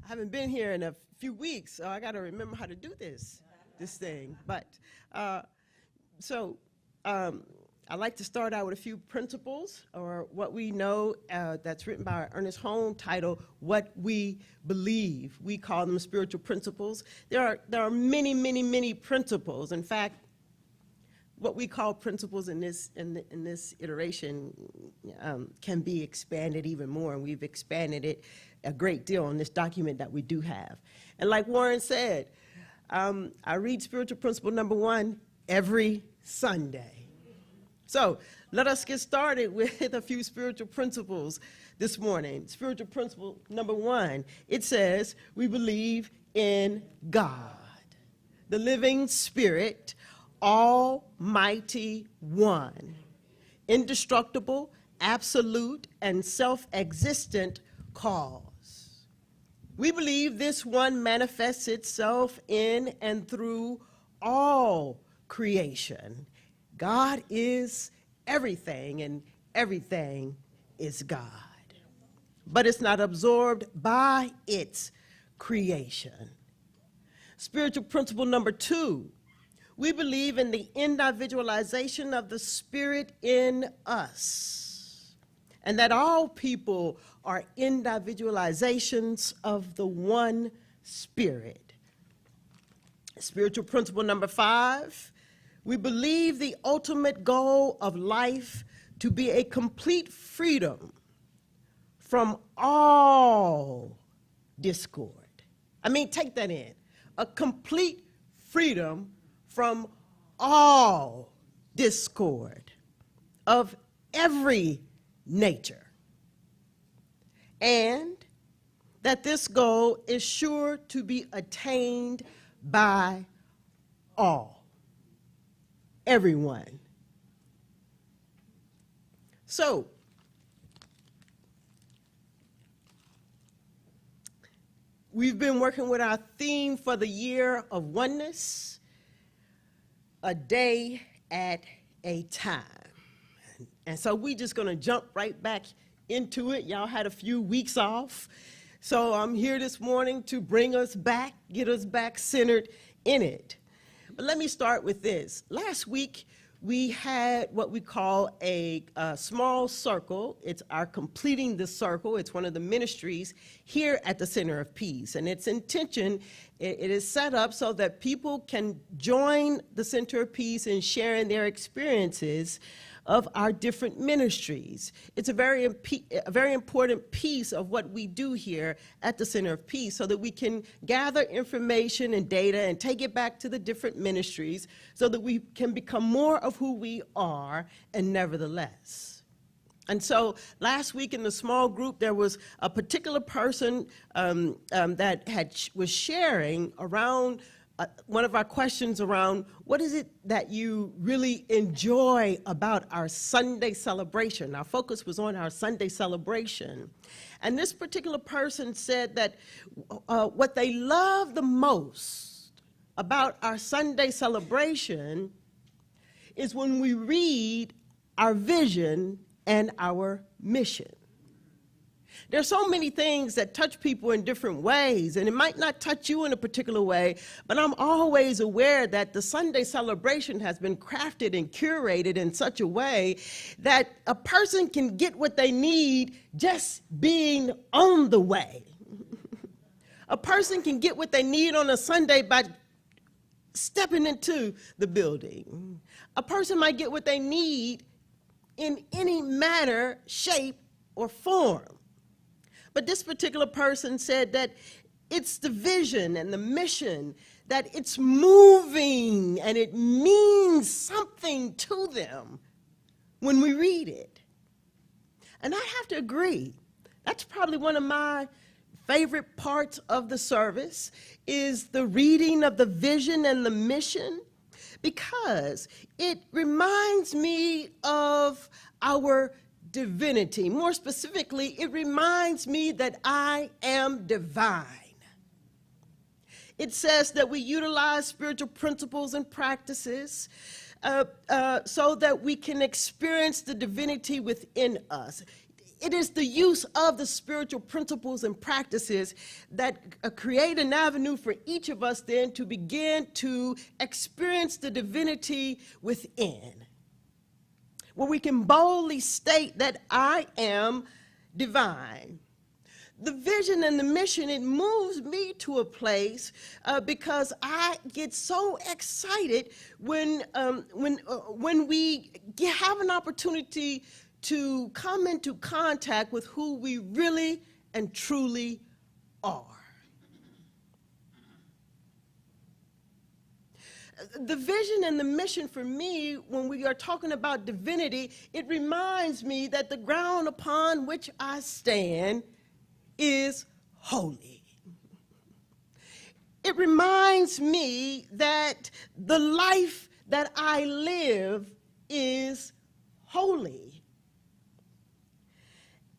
I haven't been here in a few weeks, so I got to remember how to do this thing. But so I'd like to start out with a few principles, or what we know that's written by Ernest Holmes, titled "What We Believe." We call them spiritual principles. There are many, many, many principles. In fact, what we call principles in this iteration can be expanded even more, and we've expanded it a great deal in this document that we do have. And like Warren said, I read spiritual principle number 1 every Sunday. So let us get started with a few spiritual principles this morning. Spiritual principle number 1, it says, we believe in God, the living Spirit, Almighty One, indestructible, absolute, and self-existent cause. We believe this one manifests itself in and through all creation. God is everything, and everything is God. But it's not absorbed by its creation. Spiritual principle number 2, we believe in the individualization of the Spirit in us, and that all people are individualizations of the one Spirit. Spiritual principle number 5, we believe the ultimate goal of life to be a complete freedom from all discord. I mean, take that in. A complete freedom from all discord of every nature. And that this goal is sure to be attained by all, everyone. So, we've been working with our theme for the year of oneness, a day at a time. And so we're just going to jump right back into it. Y'all had a few weeks off. So I'm here this morning to bring us back, get us back centered in it. But let me start with this. Last week, we had what we call a small circle. It's our Completing the Circle. It's one of the ministries here at the Center of Peace. And its intention, it is set up so that people can join the Center of Peace in sharing their experiences of our different ministries. It's a very important piece of what we do here at the Center of Peace, so that we can gather information and data and take it back to the different ministries so that we can become more of who we are, and nevertheless. And so last week in the small group, there was a particular person that was sharing around one of our questions around what is it that you really enjoy about our Sunday celebration. Our focus was on our Sunday celebration. And this particular person said that what they love the most about our Sunday celebration is when we read our vision and our mission. There's so many things that touch people in different ways, and it might not touch you in a particular way, but I'm always aware that the Sunday celebration has been crafted and curated in such a way that a person can get what they need just being on the way. A person can get what they need on a Sunday by stepping into the building. A person might get what they need in any manner, shape, or form. But this particular person said that it's the vision and the mission, that it's moving and it means something to them when we read it. And I have to agree. That's probably one of my favorite parts of the service, is the reading of the vision and the mission, because it reminds me of our divinity. More specifically, it reminds me that I am divine. It says that we utilize spiritual principles and practices so that we can experience the divinity within us. It is the use of the spiritual principles and practices that create an avenue for each of us then to begin to experience the divinity within, where we can boldly state that I am divine. The vision and the mission, it moves me to a place because I get so excited when we have an opportunity to come into contact with who we really and truly are. The vision and the mission for me, when we are talking about divinity, it reminds me that the ground upon which I stand is holy. It reminds me that the life that I live is holy.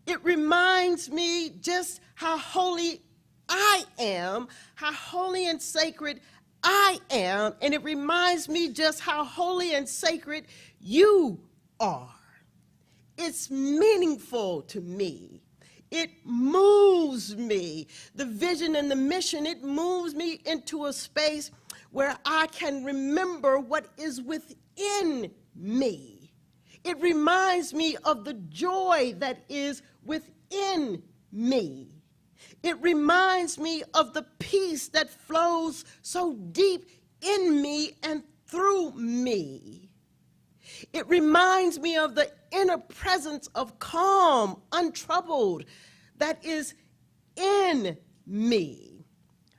It reminds me just how holy I am, how holy and sacred I am, and it reminds me just how holy and sacred you are. It's meaningful to me. It moves me. The vision and the mission, it moves me into a space where I can remember what is within me. It reminds me of the joy that is within me. It reminds me of the peace that flows so deep in me and through me. It reminds me of the inner presence of calm, untroubled, that is in me.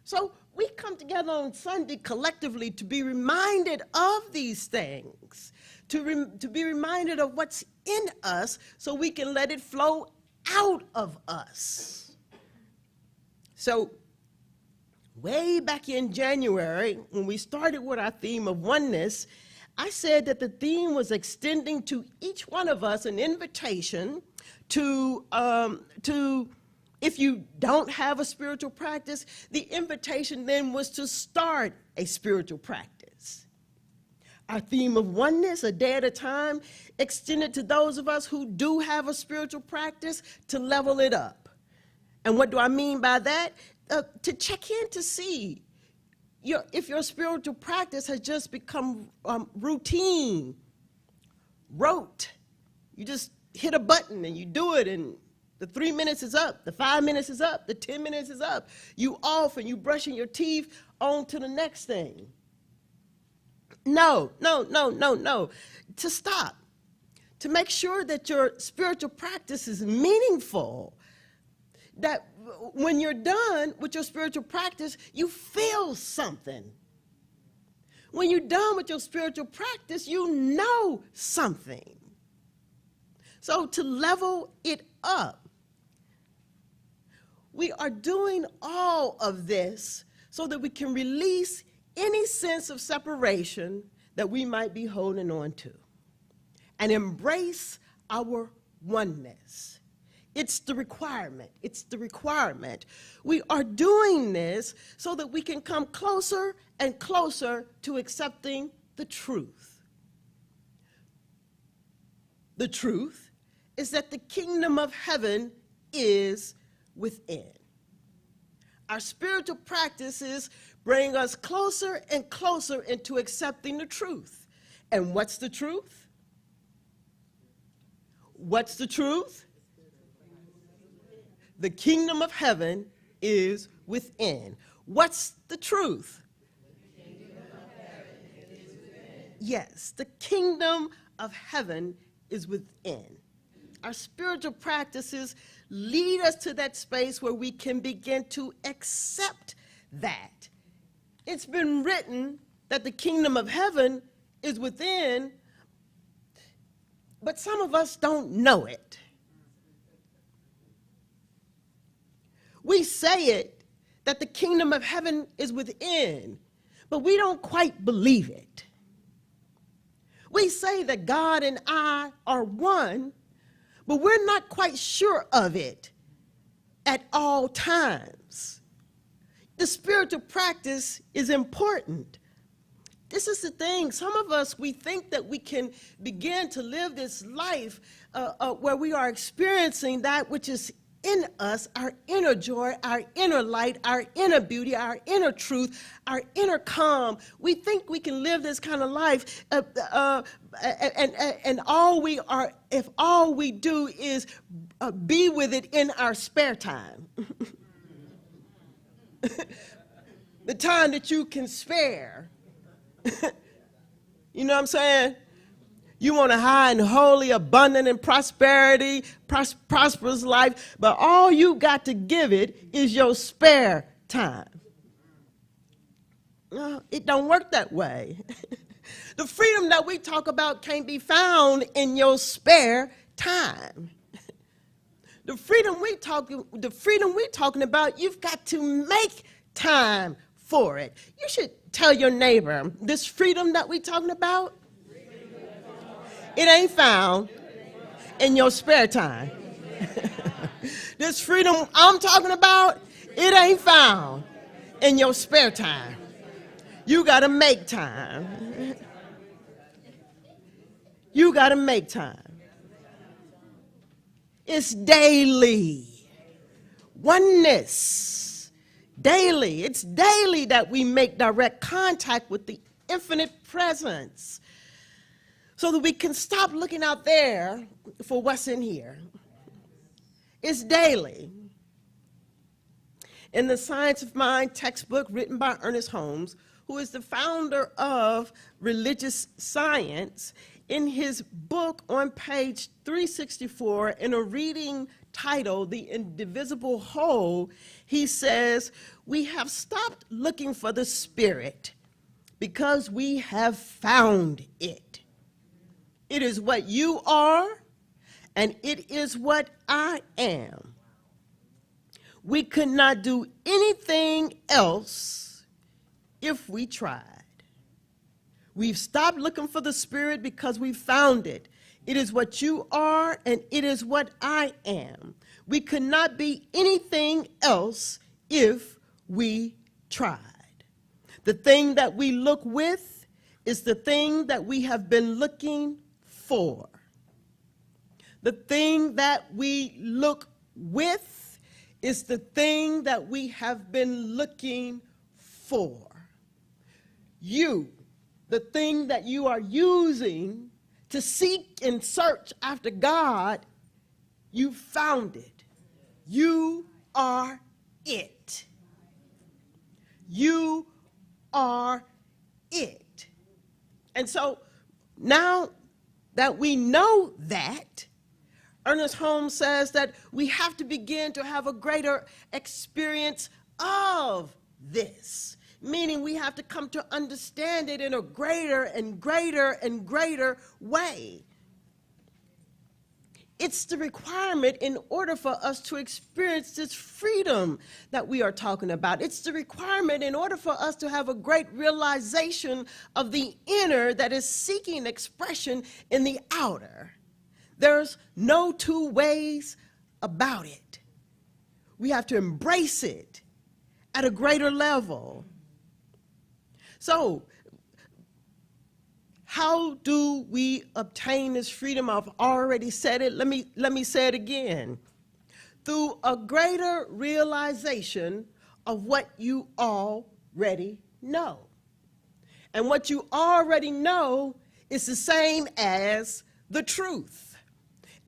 So we come together on Sunday collectively to be reminded of these things, to be reminded of what's in us so we can let it flow out of us. So way back in January, when we started with our theme of oneness, I said that the theme was extending to each one of us an invitation to if you don't have a spiritual practice, the invitation then was to start a spiritual practice. Our theme of oneness, a day at a time, extended to those of us who do have a spiritual practice to level it up. And what do I mean by that? To check in to see if your spiritual practice has just become routine, rote. You just hit a button and you do it, and the 3 minutes is up, the 5 minutes is up, the 10 minutes is up. You off and you brushing your teeth on to the next thing. No. To stop. To make sure that your spiritual practice is meaningful. That when you're done with your spiritual practice, you feel something. When you're done with your spiritual practice, you know something. So to level it up, we are doing all of this so that we can release any sense of separation that we might be holding on to and embrace our oneness. It's the requirement. It's the requirement. We are doing this so that we can come closer and closer to accepting the truth. The truth is that the kingdom of heaven is within. Our spiritual practices bring us closer and closer into accepting the truth. And what's the truth? What's the truth? The kingdom of heaven is within. What's the truth? The kingdom of heaven is within. Yes, the kingdom of heaven is within. Our spiritual practices lead us to that space where we can begin to accept that. It's been written that the kingdom of heaven is within, but some of us don't know it. We say it, that the kingdom of heaven is within, but we don't quite believe it. We say that God and I are one, but we're not quite sure of it at all times. The spiritual practice is important. this is the thing. Some of us, we think that we can begin to live this life where we are experiencing that which is in us, our inner joy, our inner light, our inner beauty, our inner truth, our inner calm. We think we can live this kind of life, and all we are, if all we do is be with it in our spare time. The time that you can spare. You know what I'm saying? You want a high and holy, abundant and prosperity, prosperous life, but all you got to give it is your spare time. No, it don't work that way. The freedom that we talk about can't be found in your spare time. The freedom we're talking about, you've got to make time for it. You should tell your neighbor, this freedom that we're talking about, it ain't found in your spare time. This freedom I'm talking about, it ain't found in your spare time. You got to make time. You got to make time. It's daily. Oneness. Daily. It's daily that we make direct contact with the infinite presence, so that we can stop looking out there for what's in here. It's daily. In the Science of Mind textbook written by Ernest Holmes, who is the founder of religious science, in his book on page 364, in a reading titled The Indivisible Whole, he says, "We have stopped looking for the spirit because we have found it. It is what you are, and it is what I am. We could not do anything else if we tried. We've stopped looking for the spirit because we found it. It is what you are, and it is what I am. We could not be anything else if we tried. The thing that we look with is the thing that we have been looking for. The thing that we look with is the thing that we have been looking for. You, the thing that you are using to seek and search after God, you found it. You are it. You are it. And so now that we know that, Ernest Holmes says that we have to begin to have a greater experience of this, meaning we have to come to understand it in a greater and greater and greater way. It's the requirement in order for us to experience this freedom that we are talking about. It's the requirement in order for us to have a great realization of the inner that is seeking expression in the outer. There's no two ways about it. We have to embrace it at a greater level. So, how do we obtain this freedom? I've already said it. Let me say it again. Through a greater realization of what you already know. And what you already know is the same as the truth.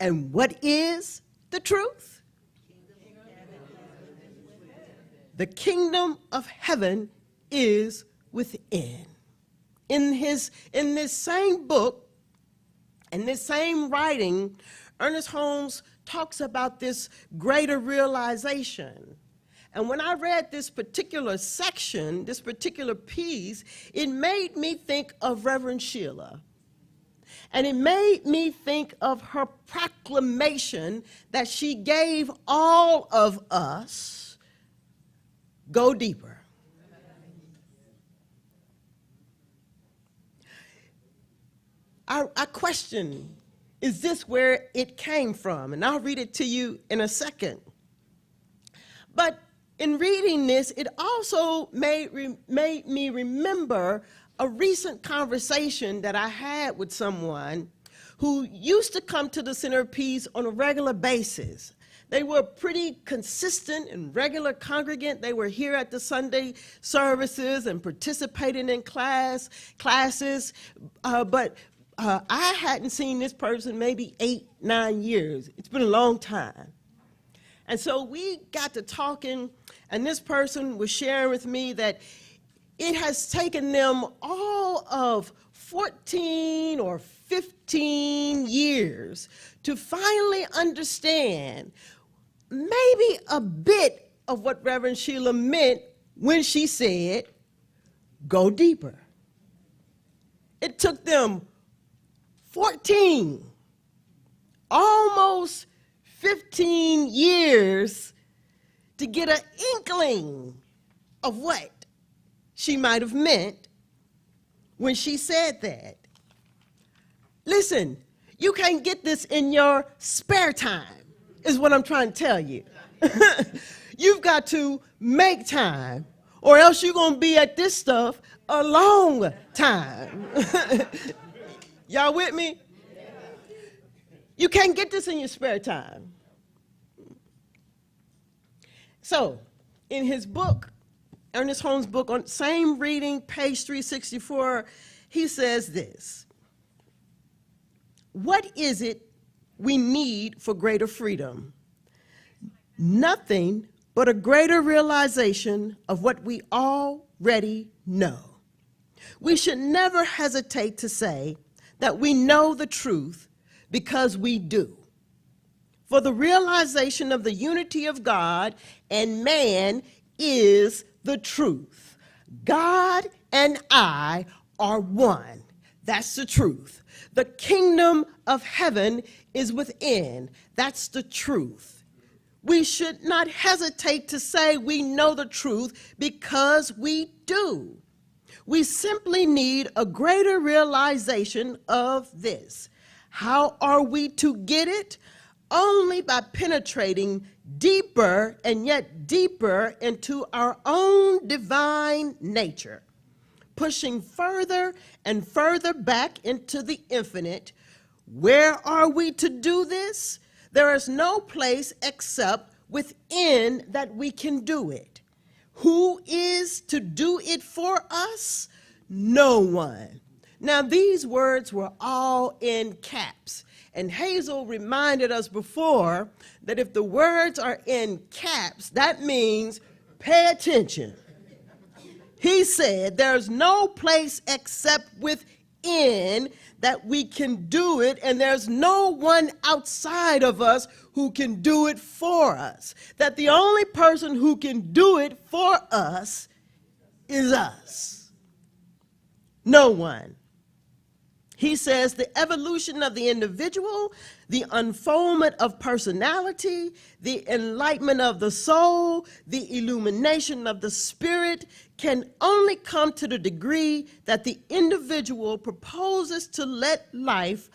And what is the truth? The kingdom of heaven is within. In this same book, in this same writing, Ernest Holmes talks about this greater realization. And when I read this particular section, this particular piece, it made me think of Reverend Sheila. And it made me think of her proclamation that she gave all of us, go deeper. I question, is this where it came from? And I'll read it to you in a second. But in reading this, it also made me remember a recent conversation that I had with someone who used to come to the Center of Peace on a regular basis. They were pretty consistent and regular congregant. They were here at the Sunday services and participating in classes, but I hadn't seen this person maybe 8, 9 years. It's been a long time. And so we got to talking, and this person was sharing with me that it has taken them all of 14 or 15 years to finally understand maybe a bit of what Reverend Sheila meant when she said, go deeper. It took them 14, almost 15 years to get an inkling of what she might have meant when she said that. Listen, you can't get this in your spare time, is what I'm trying to tell you. You've got to make time, or else you're going to be at this stuff a long time. Y'all with me? You can't get this in your spare time. So, in his book, Ernest Holmes' book, on same reading, page 364, he says this: what is it we need for greater freedom? Nothing but a greater realization of what we already know. We should never hesitate to say that we know the truth, because we do. For the realization of the unity of God and man is the truth. God and I are one. That's the truth. The kingdom of heaven is within. That's the truth. We should not hesitate to say we know the truth, because we do. We simply need a greater realization of this. How are we to get it? Only by penetrating deeper and yet deeper into our own divine nature, pushing further and further back into the infinite. Where are we to do this? There is no place except within that we can do it. Who is to do it for us? No one. Now, these words were all in caps. And Hazel reminded us before that if the words are in caps, that means pay attention. He said there's no place except within that we can do it, and there's no one outside of us who can do it for us. That the only person who can do it for us is us. No one. He says the evolution of the individual, the unfoldment of personality, the enlightenment of the soul, the illumination of the spirit can only come to the degree that the individual proposes to let life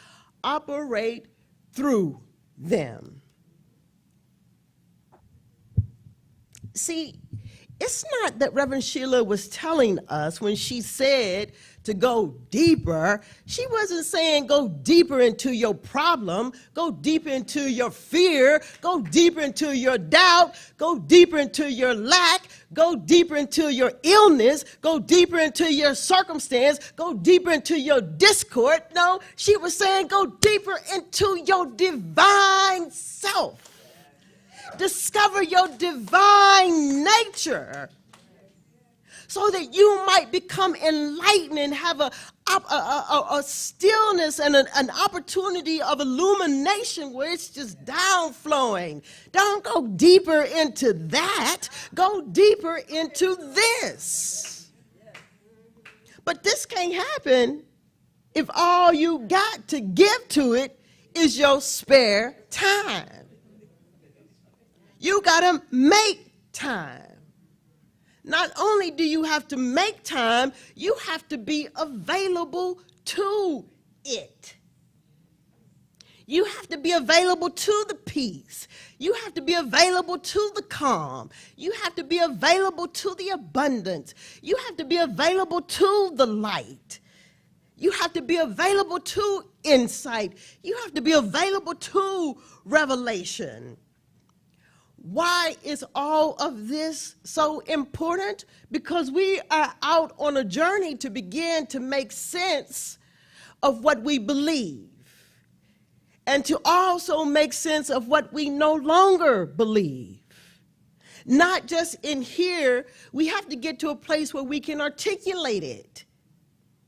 operate through them. See, it's not that Reverend Sheila was telling us when she said to go deeper. She wasn't saying go deeper into your problem, go deeper into your fear, go deeper into your doubt, go deeper into your lack, go deeper into your illness, go deeper into your circumstance, go deeper into your discord. No, she was saying go deeper into your divine self. Discover your divine nature, so that you might become enlightened and have a stillness and an opportunity of illumination where it's just downflowing. Don't go deeper into that. Go deeper into this. But this can't happen if all you got to give to it is your spare time. You got to make time. Not only do you have to make time, you have to be available to it. You have to be available to the peace. You have to be available to the calm. You have to be available to the abundance. You have to be available to the light. You have to be available to insight. You have to be available to revelation. Why is all of this so important? Because we are out on a journey to begin to make sense of what we believe, and to also make sense of what we no longer believe. Not just in here, we have to get to a place where we can articulate it.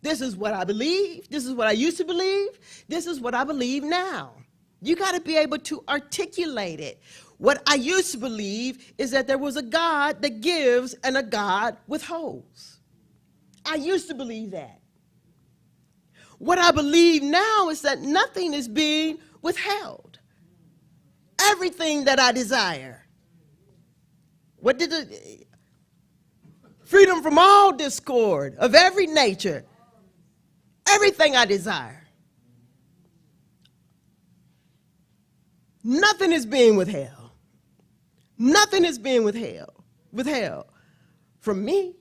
This is what I believe. This is what I used to believe. This is what I believe now. You got to be able to articulate it. What I used to believe is that there was a God that gives and a God withholds. I used to believe that. What I believe now is that nothing is being withheld. Everything that I desire. What did it? Freedom from all discord of every nature. Everything I desire. Nothing is being withheld. Nothing is being withheld from me.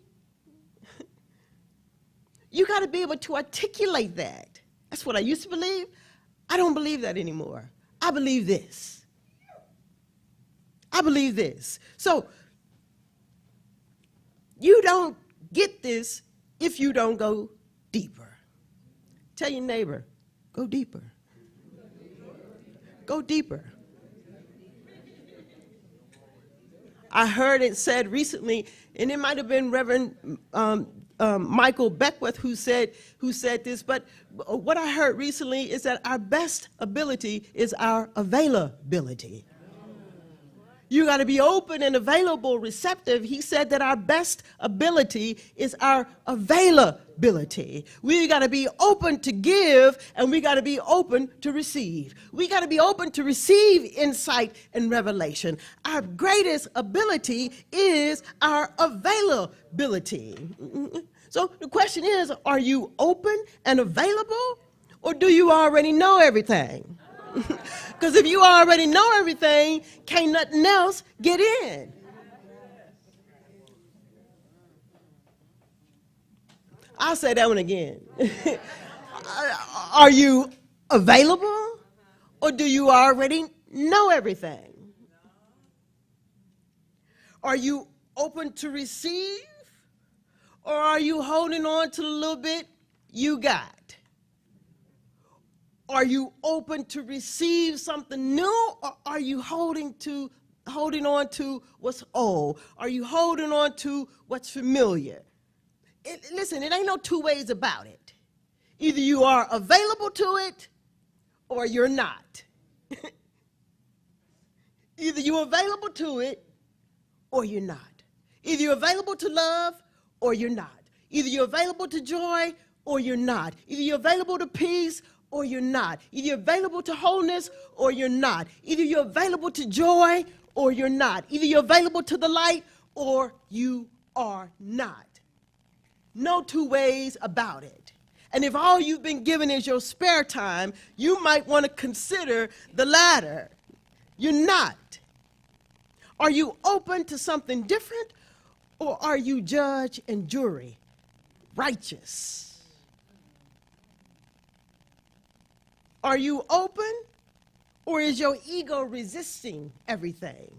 You got to be able to articulate that. That's what I used to believe. I don't believe that anymore. I believe this. I believe this. So you don't get this if you don't go deeper. Tell your neighbor, go deeper. Go deeper. I heard it said recently, and it might have been Reverend Michael Beckwith who said this, but what I heard recently is that our best ability is our availability. You got to be open and available, receptive. He said that our best ability is our availability. We got to be open to give, and we got to be open to receive. We got to be open to receive insight and revelation. Our greatest ability is our availability. So the question is, are you open and available, or do you already know everything? Because if you already know everything, can't nothing else get in. I'll say that one again. Are you available, or do you already know everything? Are you open to receive, or are you holding on to the little bit you got? Are you open to receive something new, or are you holding on to what's old? Are you holding on to what's familiar? Listen, it ain't no two ways about it. Either you are available to it, or you're not. Either you're available to it, or you're not. Either you're available to love, or you're not. Either you're available to joy, or you're not. Either you're available to peace, or you're not. Either you're available to wholeness, or you're not. Either you're available to joy, or you're not. Either you're available to the light, or you are not. No two ways about it. And if all you've been given is your spare time, you might want to consider the latter. You're not. Are you open to something different, or are you judge and jury, righteous? Are you open, or is your ego resisting everything?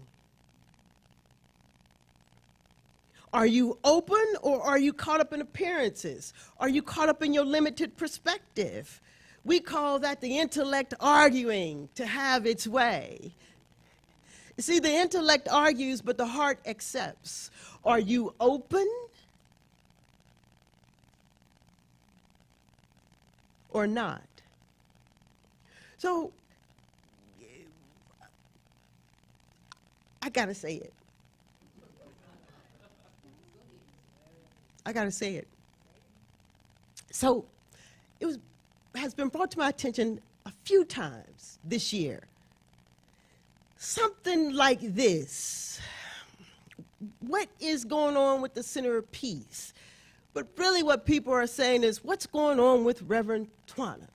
Are you open, or are you caught up in appearances? Are you caught up in your limited perspective? We call that the intellect arguing to have its way. You see, the intellect argues, but the heart accepts. Are you open, or not? So, I gotta say it. I gotta say it. So, it has been brought to my attention a few times this year. Something like this. What is going on with the Center of Peace? But really what people are saying is, what's going on with Reverend Twana?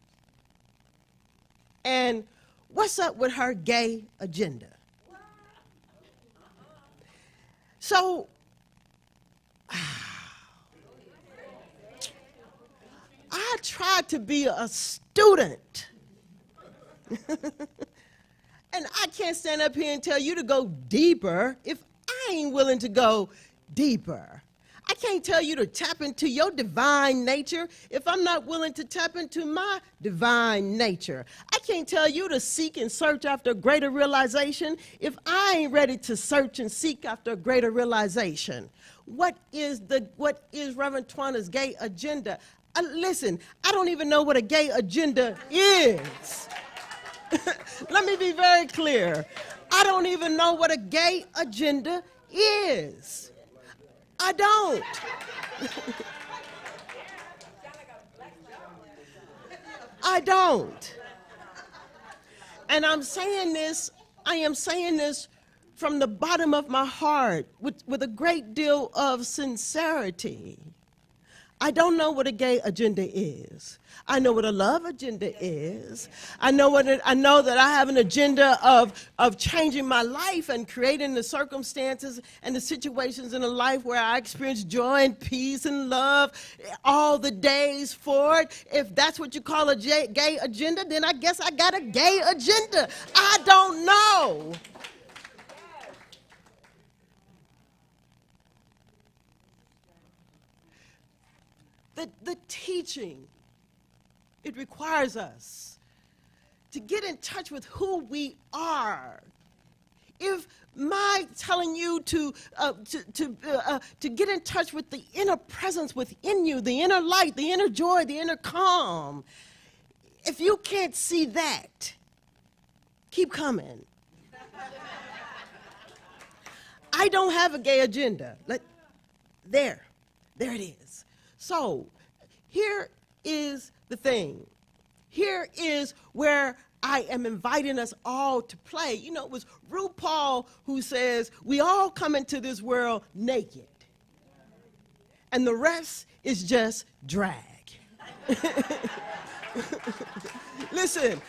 And What's up with her gay agenda? So, I tried to be a student. And I can't stand up here and tell you to go deeper if I ain't willing to go deeper. I can't tell you to tap into your divine nature if I'm not willing to tap into my divine nature. I can't tell you to seek and search after greater realization if I ain't ready to search and seek after greater realization. What is Reverend Twana's gay agenda? Listen, I don't even know what a gay agenda is. Let me be very clear. I don't even know what a gay agenda is. I don't. I don't. And I am saying this from the bottom of my heart with a great deal of sincerity. I don't know what a gay agenda is. I know what a love agenda is. I know that I have an agenda of changing my life and creating the circumstances and the situations in a life where I experience joy and peace and love all the days forward. If that's what you call a gay agenda, then I guess I got a gay agenda. I don't know. The teaching, it requires us to get in touch with who we are. If my telling you to get in touch with the inner presence within you, the inner light, the inner joy, the inner calm, if you can't see that, keep coming. I don't have a gay agenda. There it is. So here is the thing. Here is where I am inviting us all to play. You know, it was RuPaul who says, we all come into this world naked. And the rest is just drag. Listen,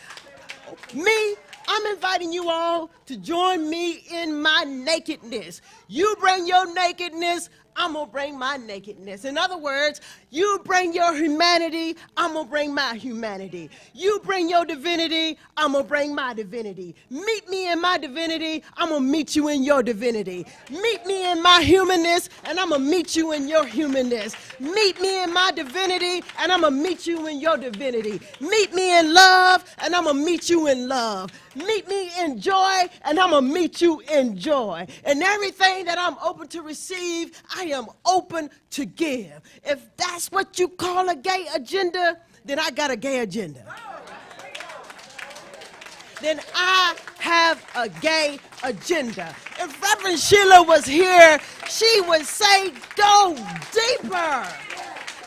I'm inviting you all to join me in my nakedness. You bring your nakedness, I'm going to bring my nakedness. In other words, you bring your humanity, I'm going to bring my humanity. You bring your divinity, I'm going to bring my divinity. Meet me in my divinity, I'm going to meet you in your divinity. Meet me in my humanness, and I'm going to meet you in your humanness. Meet me in my divinity, and I'm going to meet you in your divinity. Meet me in love, and I'm going to meet you in love. Meet me in joy, and I'm going to meet you in joy. And everything that I'm open to receive, I am open to give. If that's what you call a gay agenda, then I got a gay agenda. Then I have a gay agenda. If Reverend Sheila was here, she would say, go deeper.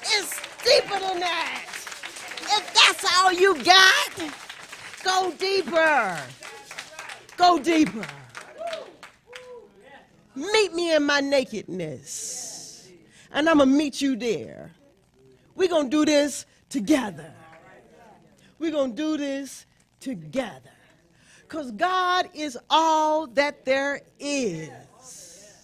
It's deeper than that. If that's all you got, go deeper. Go deeper. Meet me in my nakedness, and I'm going to meet you there. We're going to do this together. We're going to do this together. Because God is all that there is.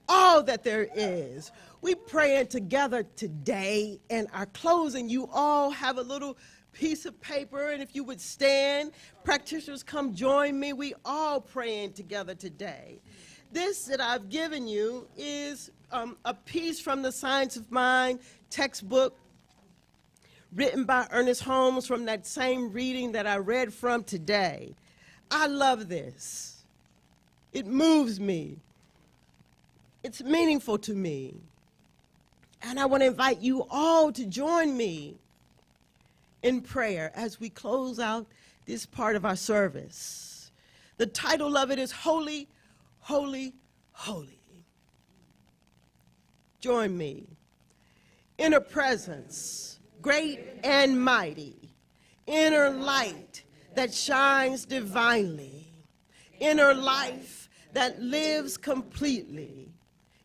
All that there is. We praying together today, and our closing, you all have a little piece of paper, and if you would stand, practitioners come join me. We all praying together today. This that I've given you is a piece from the Science of Mind textbook written by Ernest Holmes from that same reading that I read from today. I love this. It moves me. It's meaningful to me. And I want to invite you all to join me in prayer as we close out this part of our service. The title of it is Holy, Holy, Holy. Join me. Inner presence, great and mighty. Inner light that shines divinely. Inner life that lives completely.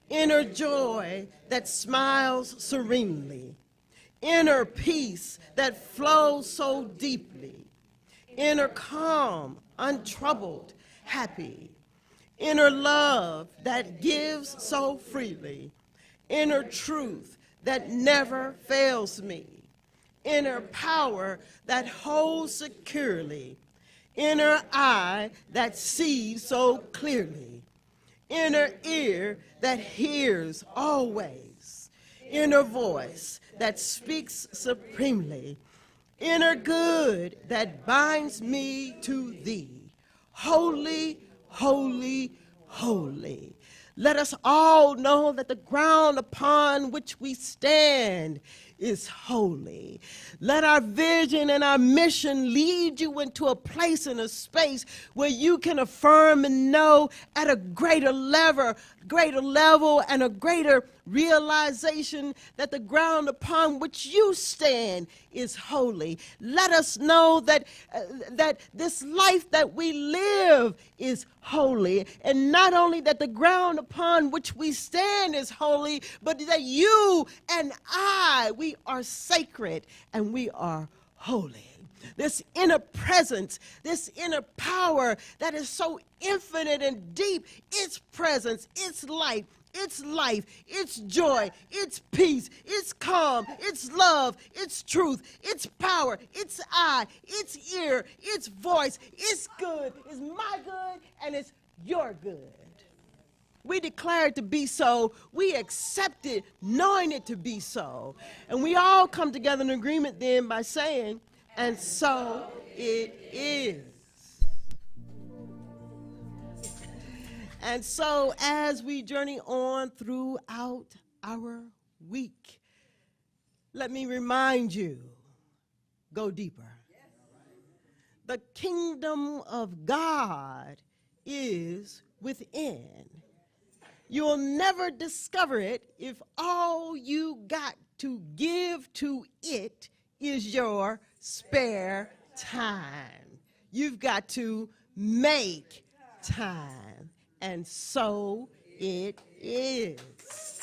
Inner joy that smiles serenely. Inner peace that flows so deeply. inner calm, untroubled, happy, inner love that gives so freely, inner truth that never fails me, inner power that holds securely, inner eye that sees so clearly, inner ear that hears always, inner voice that speaks supremely, inner good that binds me to thee. Holy, holy, holy. Let us all know that the ground upon which we stand is holy. Let our vision and our mission lead you into a place and a space where you can affirm and know at a greater level and a greater realization that the ground upon which you stand is holy. Let us know that that this life that we live is holy, and not only that the ground upon which we stand is holy, but that you and I, we are sacred and we are holy. This inner presence, this inner power that is so infinite and deep, its presence, its light, it's life, it's joy, it's peace, it's calm, it's love, it's truth, it's power, it's eye, it's ear, it's voice, it's good, it's my good, and it's your good. We declare it to be so. We accept it, knowing it to be so. And we all come together in agreement then by saying, and so it is. And so as we journey on throughout our week, let me remind you, go deeper. The kingdom of God is within. You'll never discover it if all you got to give to it is your spare time. You've got to make time. And so it is.